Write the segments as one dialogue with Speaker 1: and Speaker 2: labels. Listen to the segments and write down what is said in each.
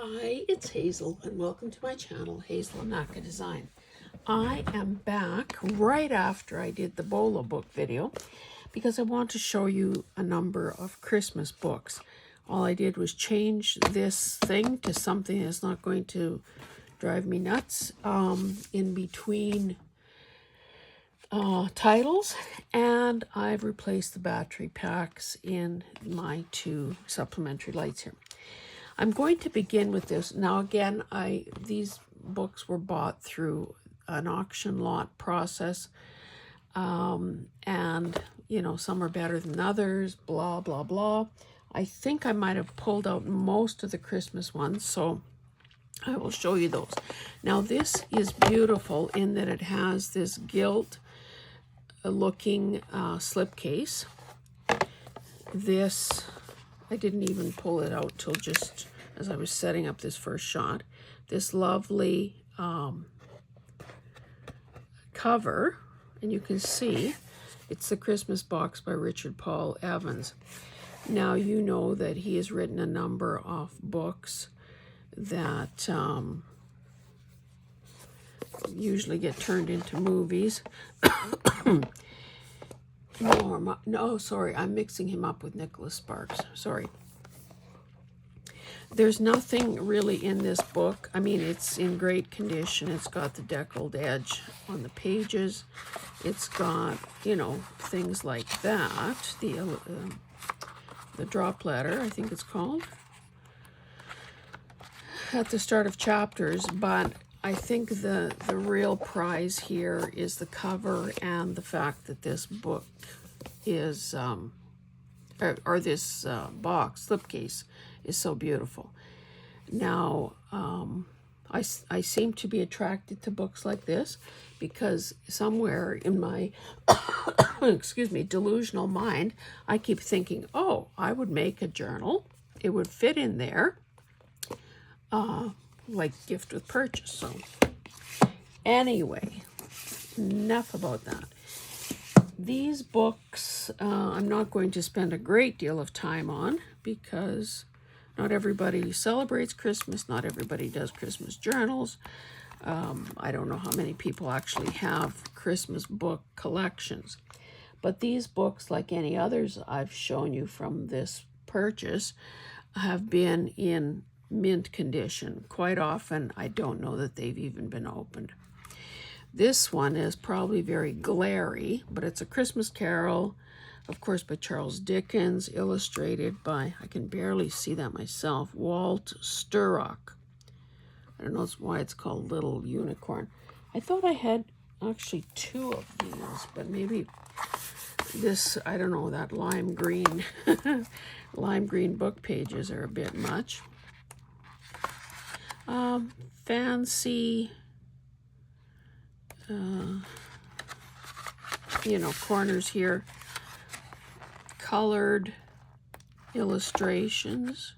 Speaker 1: Hi, it's Hazel, and welcome to my channel, Hazel Anaka Design. I am back right after I did the Bolo book video because I want to show you a number of Christmas books. All I did was change this thing to something that's not going to drive me nuts in between titles, and I've replaced the battery packs in my two supplementary lights here. I'm going to begin with this. Now again, these books were bought through an auction lot process, and you know, some are better than others, blah blah blah. I think I might have pulled out most of the Christmas ones, so I will show you those. Now this is beautiful in that it has this gilt looking slipcase. This, I didn't even pull it out till just as I was setting up this first shot. This lovely cover, and you can see it's the Christmas Box by Richard Paul Evans. Now you know that he has written a number of books that usually get turned into movies. No, sorry, I'm mixing him up with Nicholas Sparks. Sorry. There's nothing really in this book. I mean, it's in great condition. It's got the deckled edge on the pages. It's got, you know, things like that. The drop letter, I think it's called, at the start of chapters. But I think the real prize here is the cover and the fact that this book is, or this box, slipcase, is so beautiful. Now, I seem to be attracted to books like this because somewhere in my, excuse me, delusional mind, I keep thinking, oh, I would make a journal. It would fit in there, like gift with purchase. So anyway, enough about that. These books I'm not going to spend a great deal of time on because not everybody celebrates Christmas. Not everybody does Christmas journals. I don't know how many people actually have Christmas book collections. But these books, like any others I've shown you from this purchase, have been in mint condition. Quite often, I don't know that they've even been opened. This one is probably very glary, but it's A Christmas Carol, of course, by Charles Dickens, illustrated by, I can barely see that myself, Walt Sturrock. I don't know why it's called Little Unicorn. I thought I had actually two of these, but maybe this, I don't know, that lime green, lime green book pages are a bit much. Fancy, you know, corners here, colored illustrations.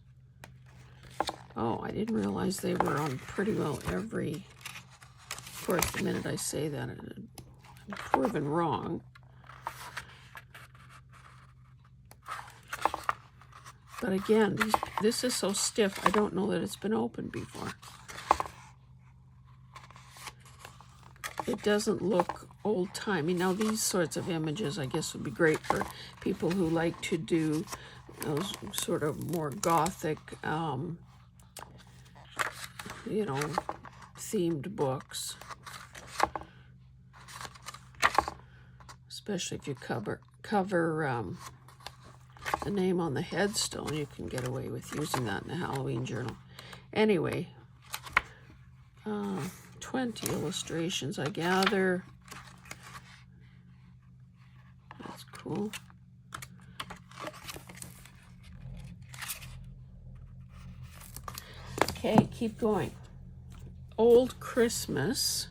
Speaker 1: Oh, I didn't realize they were on pretty well every, of course, the minute I say that, I'm proven wrong. But again, this is so stiff, I don't know that it's been opened before. It doesn't look old-timey. Now, these sorts of images, I guess, would be great for people who like to do those sort of more gothic, you know, themed books. Especially if you cover the name on the headstone, you can get away with using that in a Halloween journal. Anyway, 20 illustrations, I gather. That's cool. Okay, keep going. Old Christmas,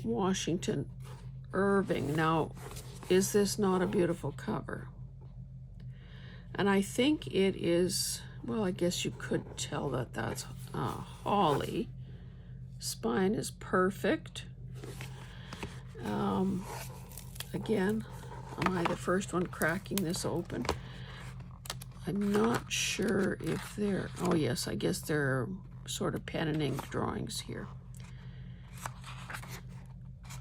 Speaker 1: Washington Irving. Now, is this not a beautiful cover? And I think it is, well, I guess you could tell that that's holly. Spine is perfect. Again, am I the first one cracking this open? I'm not sure if they're, oh yes, I guess they're sort of pen and ink drawings here.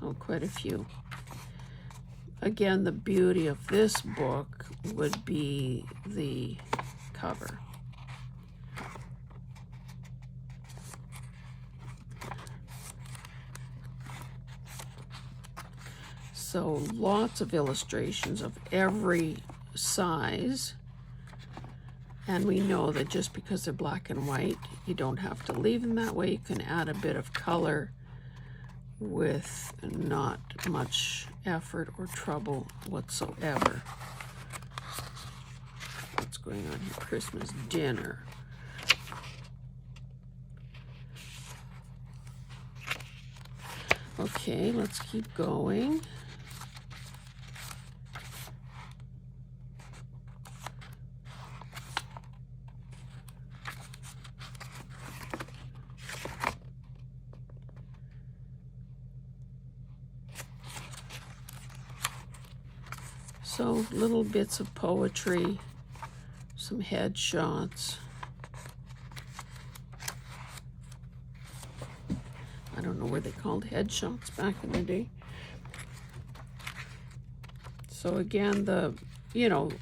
Speaker 1: Oh, quite a few. Again, the beauty of this book would be the cover. So lots of illustrations of every size. And we know that just because they're black and white, you don't have to leave them that way. You can add a bit of color with not much effort or trouble whatsoever. What's going on here? Christmas dinner. Okay, let's keep going. So little bits of poetry, some headshots. I don't know where they called headshots back in the day. So again, a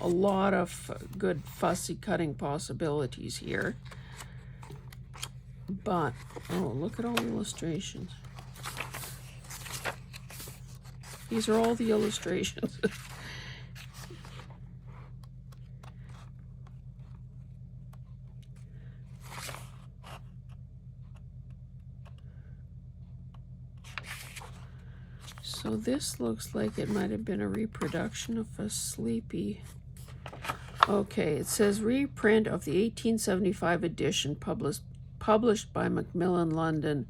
Speaker 1: lot of good fussy cutting possibilities here. But, oh, look at all the illustrations. These are all the illustrations. So this looks like it might have been a reproduction of a Sleepy. Okay, it says reprint of the 1875 edition published by Macmillan London,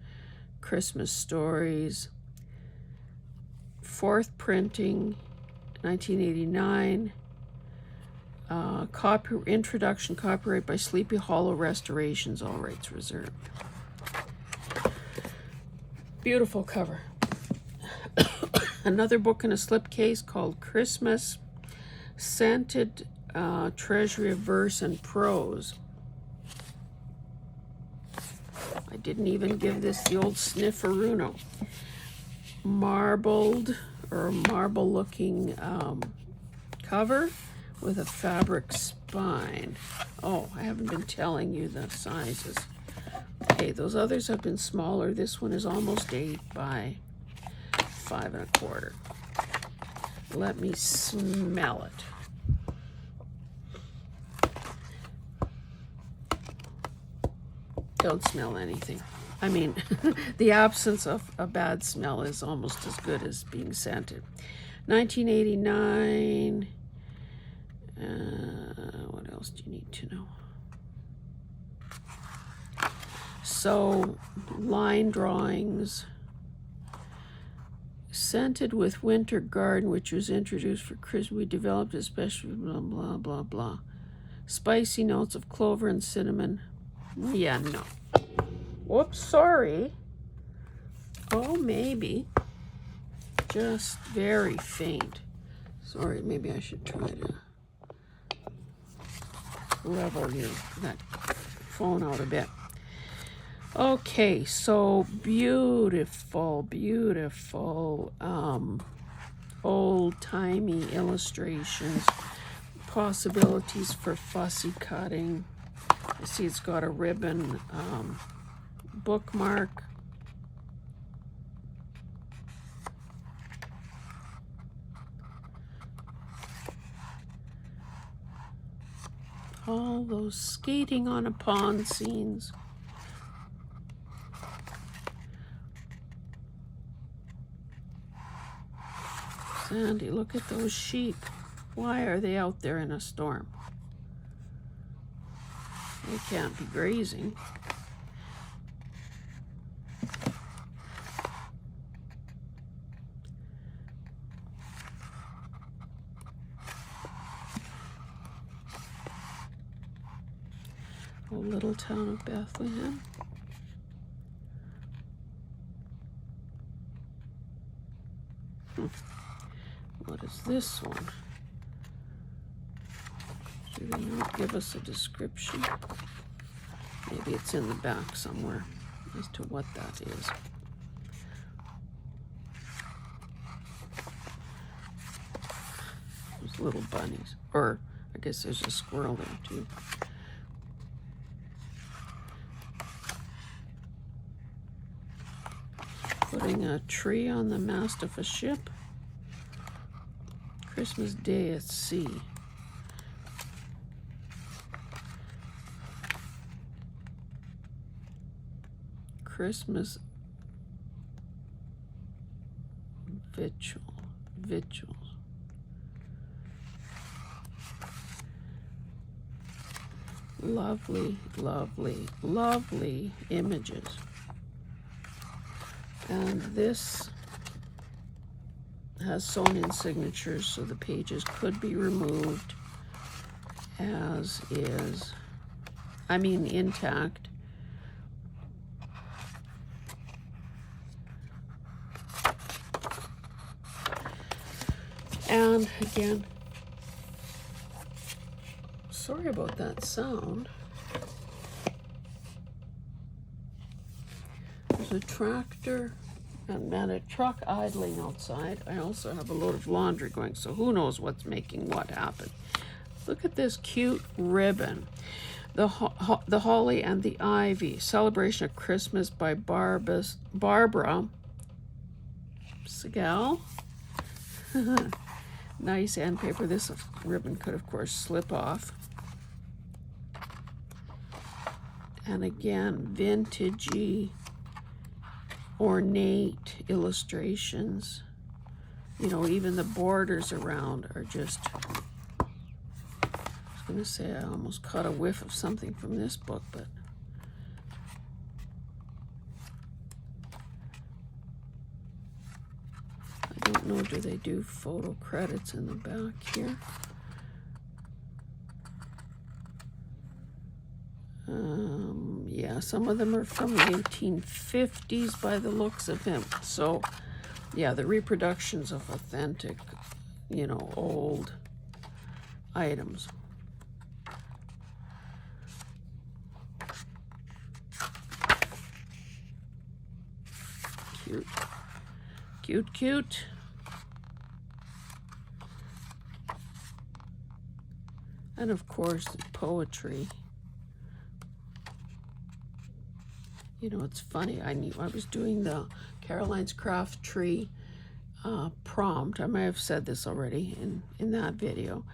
Speaker 1: Christmas Stories. Fourth printing, 1989. Introduction, copyright by Sleepy Hollow Restorations, all rights reserved. Beautiful cover. Another book in a slipcase called Christmas, Scented Treasury of Verse and Prose. I didn't even give this the old snifferuno. Marbled or marble looking cover with a fabric spine. Oh, I haven't been telling you the sizes. Okay, those others have been smaller. This one is almost 8 by 5 1/4. Let me smell it. Don't smell anything. I mean, the absence of a bad smell is almost as good as being scented. 1989. What else do you need to know? So, line drawings. Scented with Winter Garden, which was introduced for Christmas. We developed especially blah, blah, blah, blah. Spicy notes of clover and cinnamon. Yeah, no. Whoops, sorry. Oh, maybe. Just very faint. Sorry, maybe I should try to level that phone out a bit. Okay, so beautiful, beautiful old-timey illustrations, possibilities for fussy cutting. I see it's got a ribbon bookmark. All those skating on a pond scenes. Sandy, look at those sheep. Why are they out there in a storm? They can't be grazing. Oh, little town of Bethlehem. What is this one? Do they not give us a description? Maybe it's in the back somewhere as to what that is. Those little bunnies. Or I guess there's a squirrel there too. Putting a tree on the mast of a ship. Christmas Day at sea. Christmas victuals. Lovely, lovely, lovely images. And this has sewn-in signatures, so the pages could be removed as is. I mean, intact. And again, sorry about that sound. There's a tractor and a truck idling outside. I also have a load of laundry going, so who knows what's making what happen. Look at this cute ribbon. The Holly and the Ivy, Celebration of Christmas by Barbara Segal. Nice end paper. This ribbon could, of course, slip off. And again, vintagey, ornate illustrations. You know, even the borders around are just... I was going to say I almost caught a whiff of something from this book, but... I don't know, do they do photo credits in the back here? Yeah, some of them are from the 1850s by the looks of him. So, yeah, the reproductions of authentic, you know, old items. Cute. Cute, cute. And of course, poetry. You know, it's funny. I was doing the Caroline's Craft Tree prompt. I may have said this already in that video.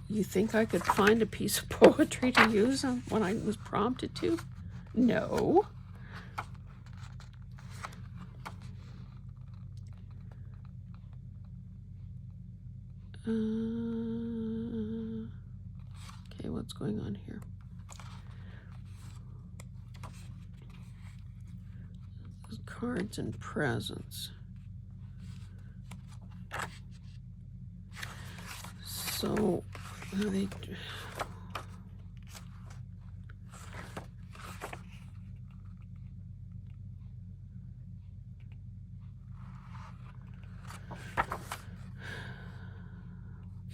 Speaker 1: You think I could find a piece of poetry to use when I was prompted to? No. Okay, what's going on here? Cards and presents. So, they...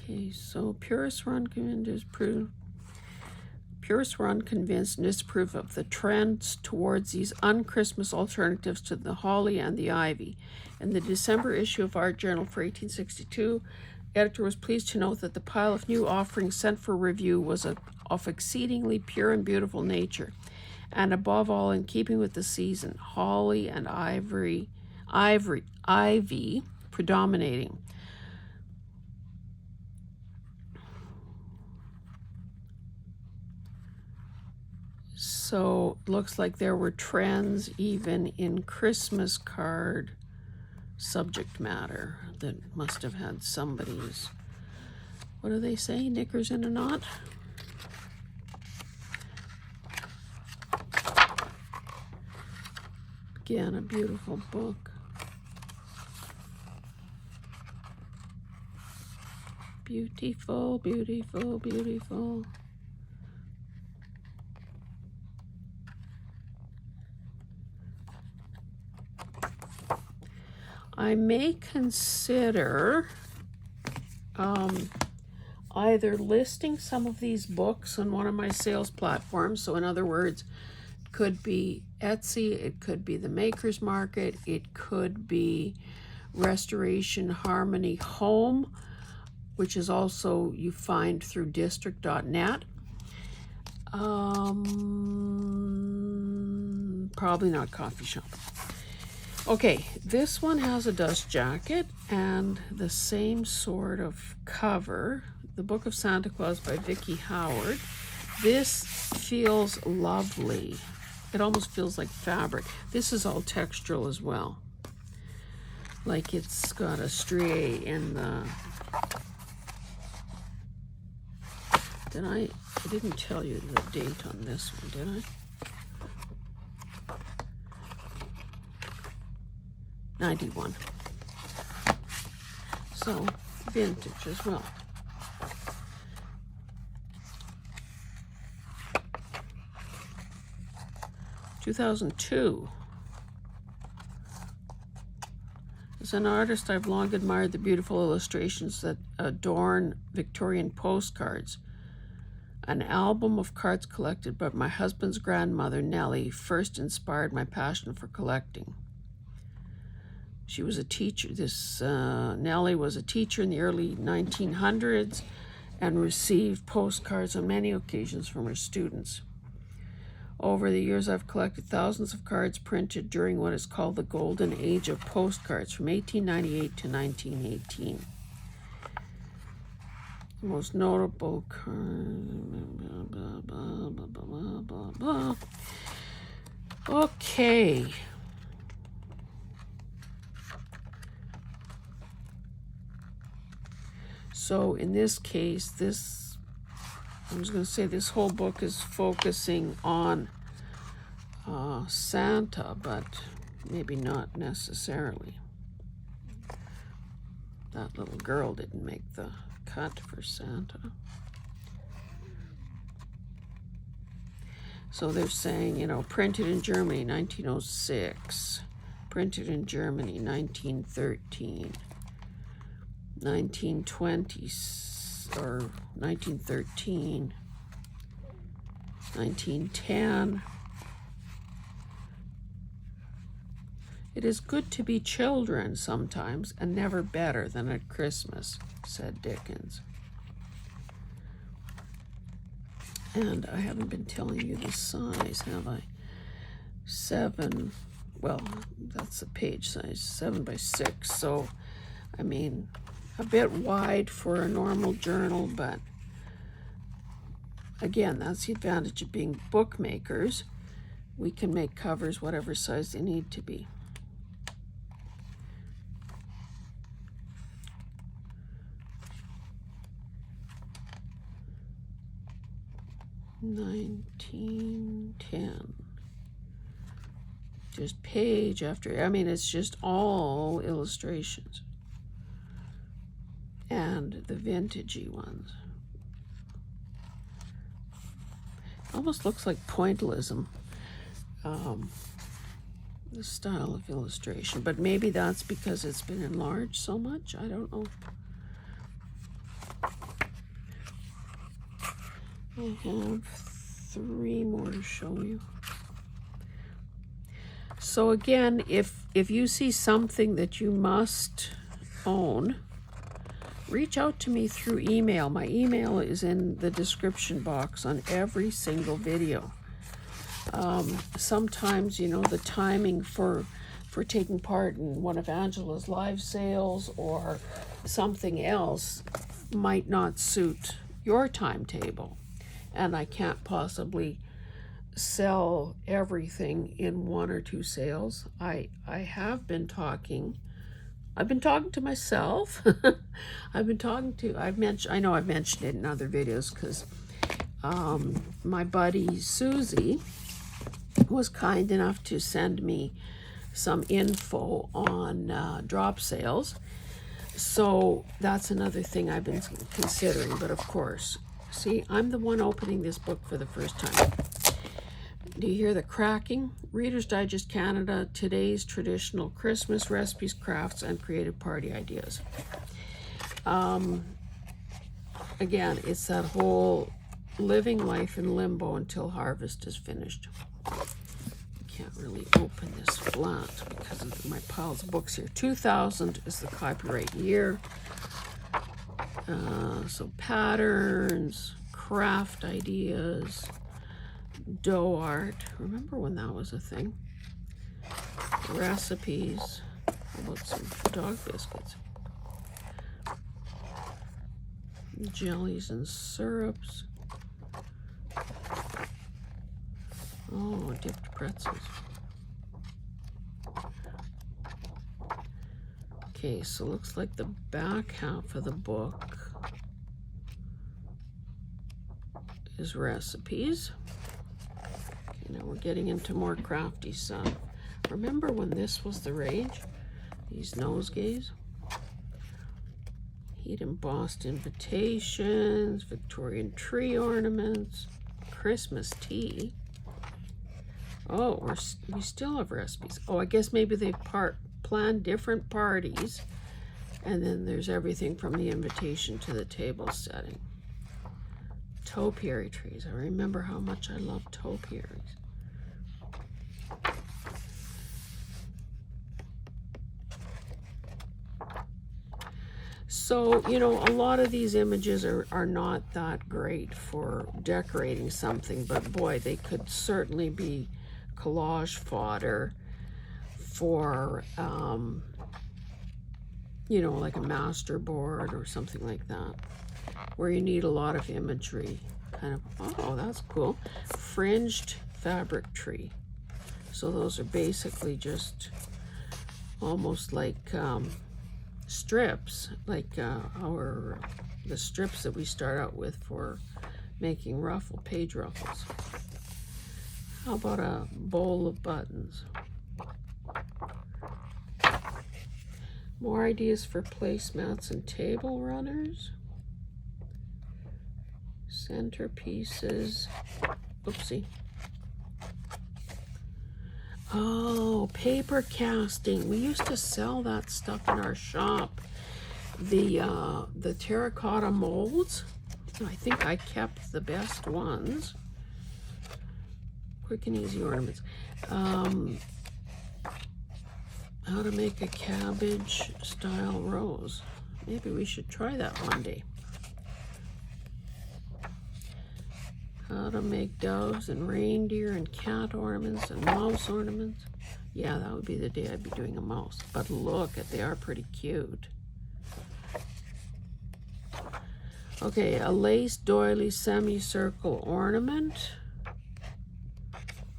Speaker 1: Okay, so purists were unconvinced and disapprove of the trends towards these un-Christmas alternatives to the holly and the ivy. In the December issue of Art Journal for 1862, the editor was pleased to note that the pile of new offerings sent for review was of exceedingly pure and beautiful nature, and above all, in keeping with the season, holly and ivy predominating. So it looks like there were trends even in Christmas card subject matter that must have had somebody's, what do they say, knickers in a knot? Again, a beautiful book. Beautiful, beautiful, beautiful. I may consider, on either listing some of these books on one of my sales platforms. So in other words, it could be Etsy, it could be the Maker's Market, it could be Restoration Harmony Home, which is also you find through district.net. Probably not coffee shop. Okay, this one has a dust jacket and the same sort of cover. The Book of Santa Claus by Vicki Howard. This feels lovely. It almost feels like fabric. This is all textural as well. Like it's got a strié in the... I didn't tell you the date on this one, did I? 91. So, vintage as well. (2002). As an artist, I've long admired the beautiful illustrations that adorn Victorian postcards. An album of cards collected by my husband's grandmother, Nellie, first inspired my passion for collecting. She was a teacher. Nellie was a teacher in the early 1900s and received postcards on many occasions from her students. Over the years, I've collected thousands of cards printed during what is called the Golden Age of postcards from 1898 to 1918. The most notable Okay. So in this case, I'm just going to say this whole book is focusing on Santa, but maybe not necessarily. That little girl didn't make the cut for Santa. So they're saying, printed in Germany, 1906. Printed in Germany, 1913. 1920, or 1913. 1910. It is good to be children sometimes, and never better than at Christmas, said Dickens. And I haven't been telling you the size, have I? 7, well, that's the page size, 7 by 6. So, I mean, a bit wide for a normal journal, but again, that's the advantage of being bookmakers. We can make covers whatever size they need to be. $19.10. Just page after, I mean, it's just all illustrations. And the vintagey ones. Almost looks like pointillism, the style of illustration. But maybe that's because it's been enlarged so much. I don't know. I have 3 more to show you. So again, if you see something that you must own, reach out to me through email. My email is in the description box on every single video. Sometimes, the timing for taking part in one of Angela's live sales or something else might not suit your timetable. And I can't possibly sell everything in 1 or 2 sales. I've been talking to myself. I know I've mentioned it in other videos because my buddy Susie was kind enough to send me some info on drop sales. So that's another thing I've been considering. But of course, see, I'm the one opening this book for the first time. Do you hear the cracking? Reader's Digest Canada, today's traditional Christmas recipes, crafts, and creative party ideas. again, it's that whole living life in limbo until harvest is finished. Can't really open this flat because of my piles of books here. 2000 is the copyright year. So patterns, craft ideas, dough art. Remember when that was a thing? Recipes. How about some dog biscuits? Jellies and syrups. Oh, dipped pretzels. Okay, so looks like the back half of the book is recipes. Okay, now we're getting into more crafty stuff. Remember when this was the rage? These nosegays? Heat embossed invitations, Victorian tree ornaments, Christmas tea. Oh, we still have recipes. Oh, I guess maybe they've planned different parties, and then there's everything from the invitation to the table setting. Topiary trees. I remember how much I love topiaries. So, you know, a lot of these images are not that great for decorating something, but boy, they could certainly be collage fodder for, you know, like a master board or something like that, where you need a lot of imagery. Kind of, oh, that's cool. Fringed fabric tree. So those are basically just almost like strips, like the strips that we start out with for making page ruffles. How about a bowl of buttons? More ideas for placemats and table runners. Centerpieces. Oopsie. Oh, paper casting. We used to sell that stuff in our shop. The terracotta molds. I think I kept the best ones. Quick and easy ornaments. How to make a cabbage style rose. Maybe we should try that one day. How to make doves and reindeer and cat ornaments and mouse ornaments. Yeah, that would be the day I'd be doing a mouse. But look, they are pretty cute. Okay, a lace doily semicircle ornament.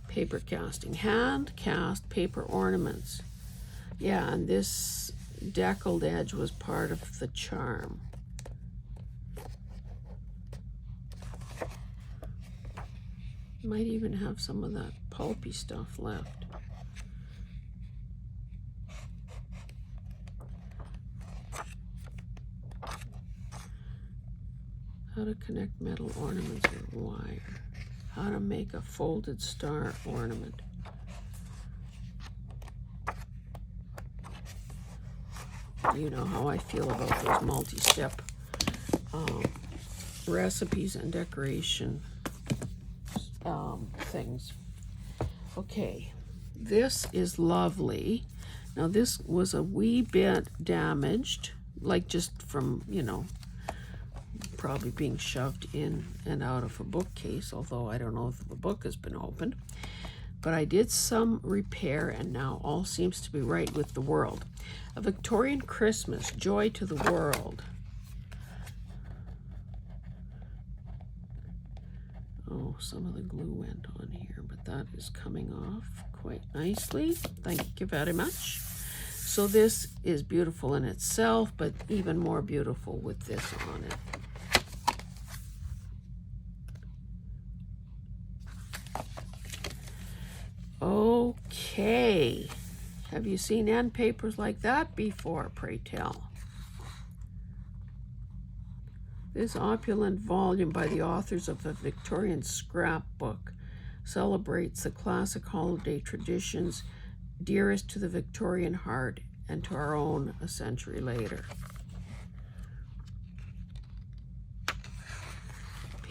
Speaker 1: Paper casting. Hand cast paper ornaments. Yeah, and this deckled edge was part of the charm. Might even have some of that pulpy stuff left. How to connect metal ornaments with wire. How to make a folded star ornament. You know how I feel about those multi-step recipes and decoration things. Okay, this is lovely. Now this was a wee bit damaged, like just from, you know, probably being shoved in and out of a bookcase, although I don't know if the book has been opened. But I did some repair, and now all seems to be right with the world. A Victorian Christmas, joy to the world. Oh, some of the glue went on here, but that is coming off quite nicely. Thank you very much. So this is beautiful in itself, but even more beautiful with this on it. Okay, have you seen end papers like that before, pray tell? This opulent volume by the authors of a Victorian scrapbook celebrates the classic holiday traditions dearest to the Victorian heart and to our own a century later.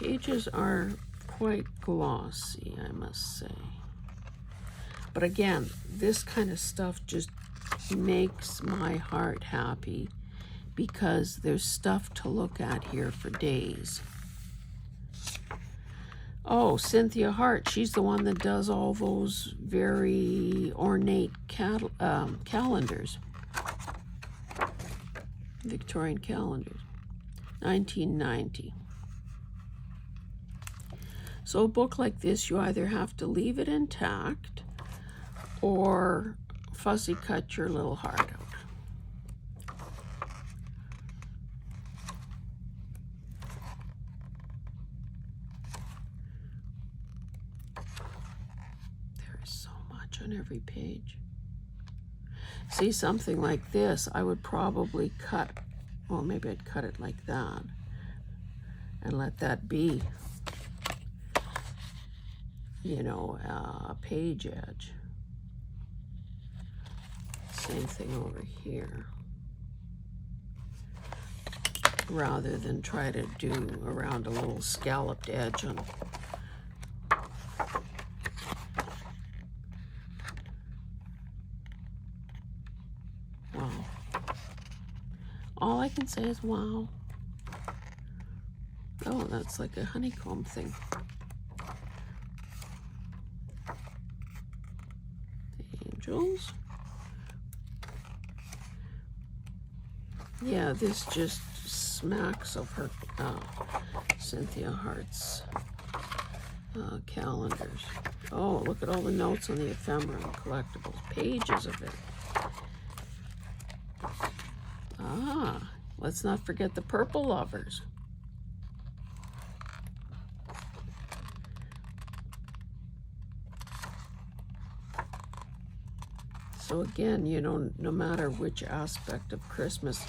Speaker 1: pages are quite glossy, I must say. But again, this kind of stuff just makes my heart happy because there's stuff to look at here for days. Oh, Cynthia Hart, she's the one that does all those very ornate calendars. Victorian calendars. 1990. So a book like this, you either have to leave it intact or fussy cut your little heart out. There is so much on every page. See, something like this, I would probably cut, well, maybe I'd cut it like that and let that be, you know, a page edge. Same thing over here. Rather than try to do around a little scalloped edge on. Wow. All I can say is wow. Oh, that's like a honeycomb thing. The angels. Yeah, this just smacks of her Cynthia Hart's calendars. Oh, look at all the notes on the ephemera and collectibles. Pages of it. Ah, let's not forget the purple lovers. So again, you know, no matter which aspect of Christmas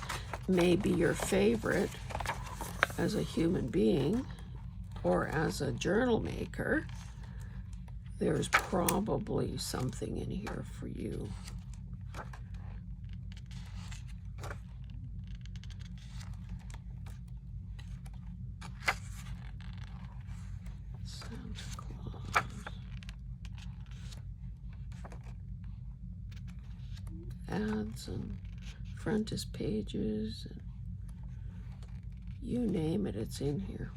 Speaker 1: may be your favorite as a human being or as a journal maker, there's probably something in here for you. Santa Claus. Ads and frontispiages, and you name it, it's in here.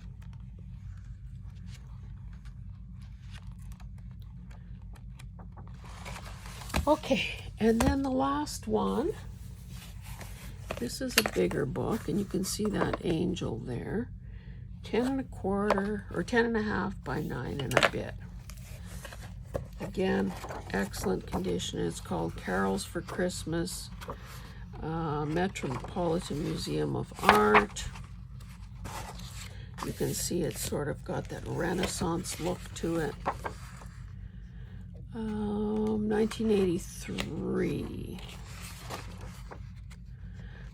Speaker 1: Okay, and then the last one. This is a bigger book, and you can see that angel there. 10 1/4 or 10 1/2 by 9 and a bit. Again, excellent condition. It's called Carols for Christmas, Metropolitan Museum of Art. You can see it's sort of got that Renaissance look to it. 1983.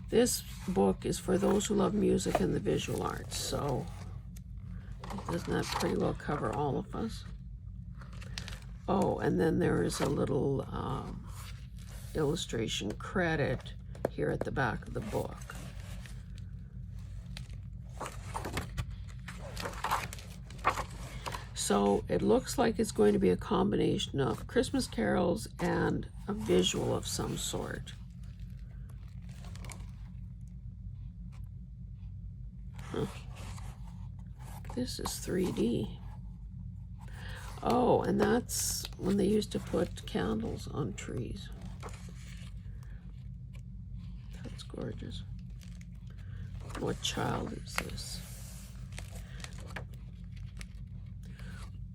Speaker 1: This book is for those who love music and the visual arts, so doesn't that pretty well cover all of us? Oh, and then there is a little illustration credit here at the back of the book. So it looks like it's going to be a combination of Christmas carols and a visual of some sort. Huh. This is 3D. Oh, and that's when they used to put candles on trees. That's gorgeous. What child is this?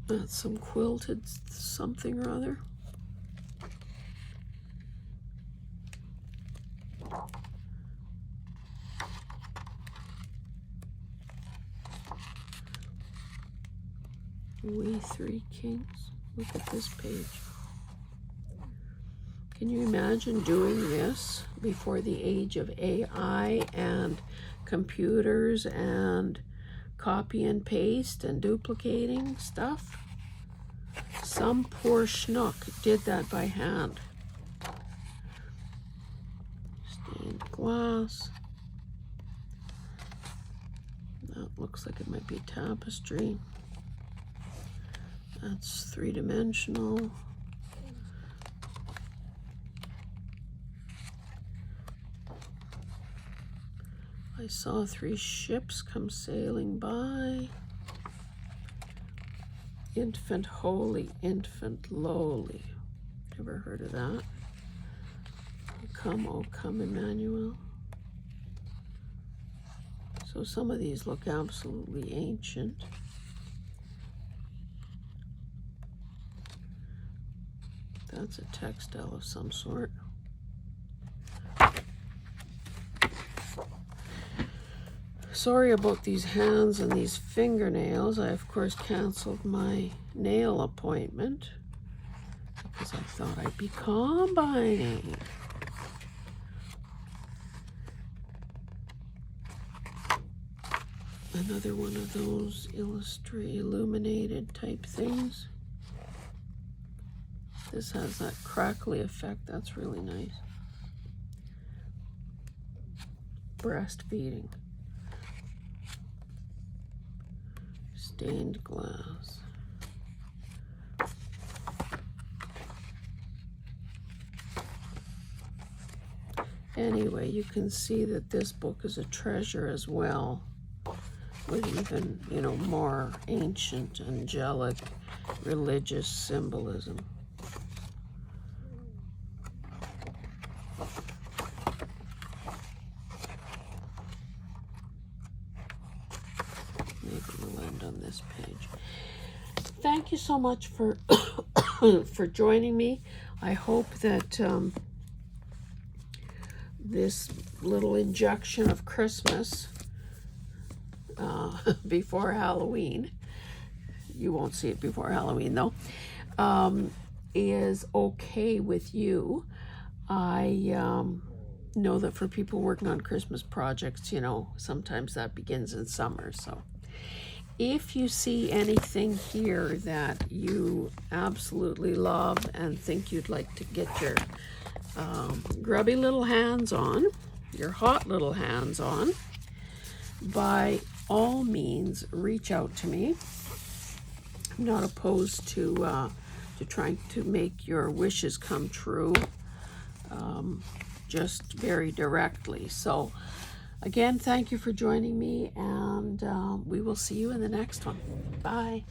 Speaker 1: That's some quilted something or other. We Three Kings. Look at this page. Can you imagine doing this before the age of AI and computers and copy and paste and duplicating stuff? Some poor schnook did that by hand. Stained glass. That looks like it might be tapestry. That's three-dimensional. I saw 3 ships come sailing by. Infant holy, infant lowly. Never heard of that. Come, oh come, Emmanuel. So some of these look absolutely ancient. That's a textile of some sort. Sorry about these hands and these fingernails. I, of course, canceled my nail appointment because I thought I'd be combining. Another one of those illuminated type things. This has that crackly effect. That's really nice. Breastfeeding. Stained glass. Anyway, you can see that this book is a treasure as well, with even, you know, more ancient, angelic, religious symbolism. Maybe we'll end on this page. Thank you so much for for joining me. I hope that this little injection of Christmas before Halloween, you won't see it before Halloween though, is okay with you. I know that for people working on Christmas projects, you know, sometimes that begins in summer. So if you see anything here that you absolutely love and think you'd like to get your grubby little hands on, your hot little hands on, by all means reach out to me. I'm not opposed to trying to make your wishes come true, just very directly. So again, thank you for joining me, and we will see you in the next one. Bye.